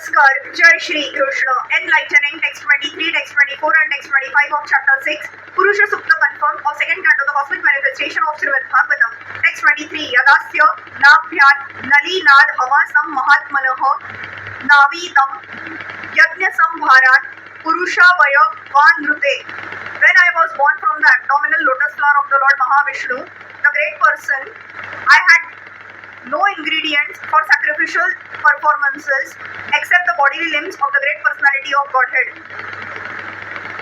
Namaskar, Jai Shri Krishna, enlightening text 23, text 24 and text 25 of chapter 6, Purusa-Sukta confirmed of second canto, the cosmic manifestation of Srimad Bhagavatam. Text 23, Yadasya Nabhyat Nalinad Havasam Mahatmanaha Navitam Yajna Sambharat Purushavaya Vanrute. When I was born from the abdominal lotus flower of the Lord Mahavishnu, the great person, I had no ingredients for sacrificial performances except the bodily limbs of the great personality of Godhead.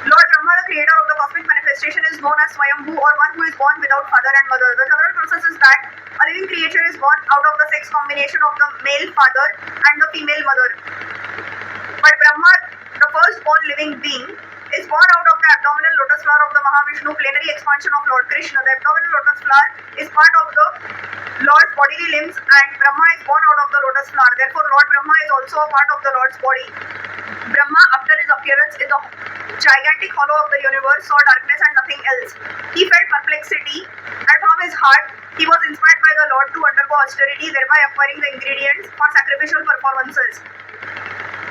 Lord Brahma, the creator of the cosmic manifestation, is known as Swayambhu, or one who is born without father and mother. The general process is that a living creature is born out of the sex combination of the male father and the female mother. But Brahma, the first-born living being, is born out of the abdominal lotus flower of the Mahavishnu, plenary expansion of Lord Krishna. The abdominal lotus flower is part of the Lord's bodily limbs, and Brahma is born out of the lotus flower. Therefore, Lord Brahma is also a part of the Lord's body. Brahma, after his appearance in the gigantic hollow of the universe, saw darkness and nothing else. He felt perplexity, and from his heart, he was inspired by the Lord to undergo austerity, thereby acquiring the ingredients for sacrificial performances.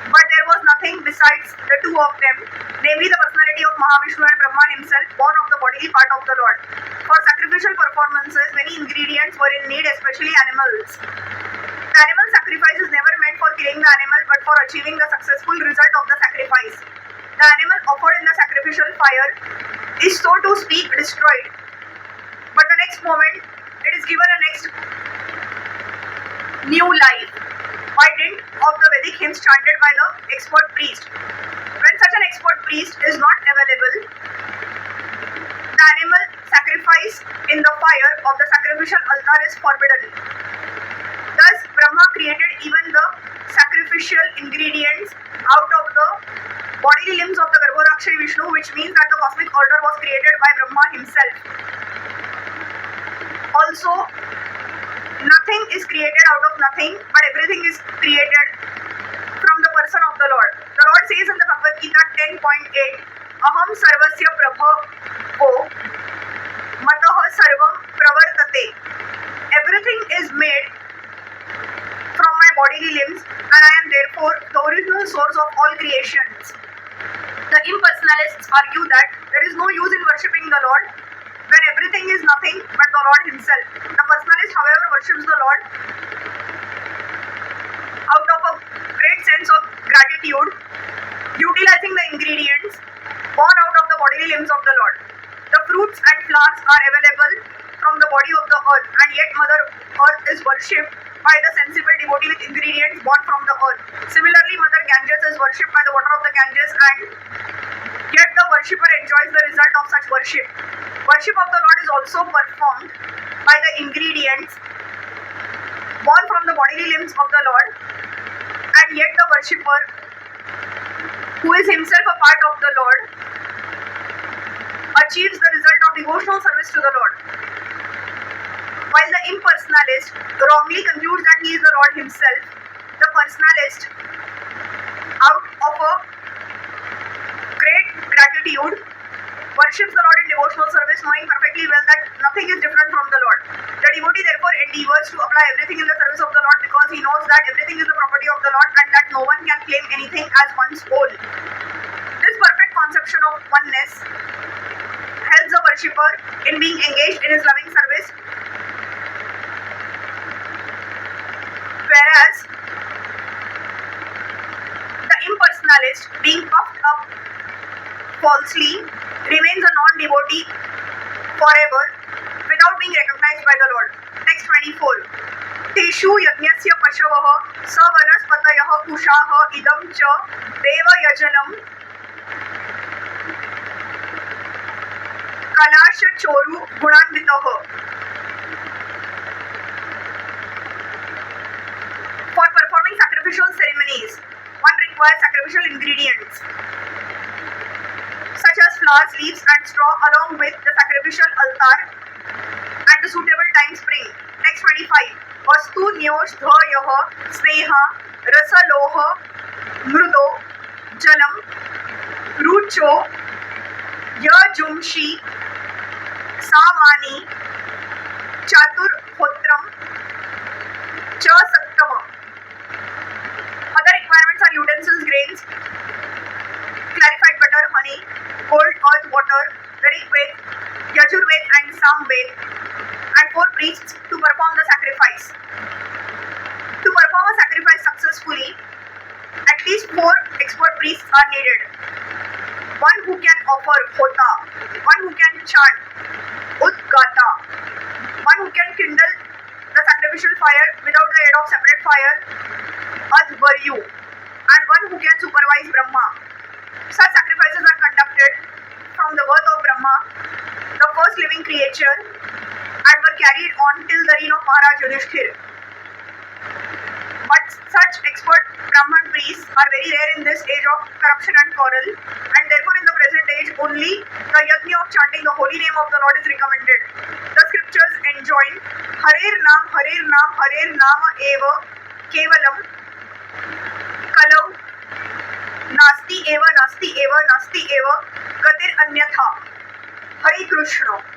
But there was nothing besides the two of them, namely the personality of Mahavishnu and Brahma himself, born of the bodily part of the Lord. For sacrificial performances, many ingredients were in need, especially animals. The animal sacrifice is never meant for killing the animal, but for achieving the successful result of the sacrifice. The animal offered in the sacrificial fire is, so to speak, destroyed. But the next moment, it is given a next new life by dint of the Vedic hymns chanted by the expert priest. When such an expert priest is not available, the animal sacrifice in the fire of the sacrificial altar is forbidden. Thus, Brahma created even the sacrificial ingredients out of the bodily limbs of the Garbhodakshari Vishnu, which means that the cosmic order was created by Brahma himself. Also, nothing is created out of nothing, but everything is created from the person of the Lord. The Lord says in the Bhagavad Gita 10.8, Aham sarvasya prabhavo mataha sarvam pravartate. Everything is made from my bodily limbs, and I am therefore the original source of all creations. The impersonalists argue that there is no use in worshipping the Lord when everything is nothing but the Lord himself. The personalist, however, worships the Lord out of a great sense of gratitude, utilizing the ingredients born out of the bodily limbs of the Lord. The fruits and flowers are available from the body of the earth, and yet Mother Earth is worshipped by the sensible devotee with ingredients born from the earth. Similarly, Mother Ganges is worshipped by the water of the Ganges, and yet the worshipper enjoys the result of such worship. Worship of the Lord is also performed by the ingredients born from the bodily limbs of the Lord, and yet the worshipper, who is himself a part of the Lord, achieves the result of devotional service to the Lord. While the impersonalist wrongly concludes that he is the Lord himself, the personalist, out of a great gratitude, worships the Lord in devotional service, knowing perfectly well that nothing is different from the Lord. The devotee therefore endeavors to apply everything in the service of the Lord, because he knows that everything is the property of the Lord and that no one can claim anything as one's own. This perfect conception of oneness helps the worshipper in being engaged in his loving service, whereas the impersonalist, being puffed up falsely, remains a non-devotee forever without being recognized by the Lord. Text 24. Teshu yajnasya pashavaha sa vanaspatayaha kushaha idam cha deva yajanam kalasha choru gunanvitaha. For performing sacrificial ceremonies, one requires sacrificial ingredients such as flowers, leaves and straw, along with the sacrificial altar and the suitable time spring. Text 25. Vastu nyosh dhayaha sneha rasa loha mrudo jalam rucho yajumshi samani chatur hotram cha sattama. Other requirements are Rig-Ved, Yajur-Ved and Sam-Ved, and 4 priests to perform the sacrifice. To perform a sacrifice successfully, at least 4 expert priests are needed. One who can offer hota, one who can chant udgata, one who can kindle the sacrificial fire without the aid of separate fire, advaryu, and one who can supervise Brahma. Such sacrifices are conducted from the birth of Brahma, the first living creature, and were carried on till the reign of Maharaj Yudhishthir. But such expert Brahman priests are very rare in this age of corruption and quarrel, and therefore in the present age only the yajna of chanting the holy name of the Lord is recommended. The scriptures enjoin Harer Nama eva kevalam kalau nasti eva gatir anyatha. Hare Krishna.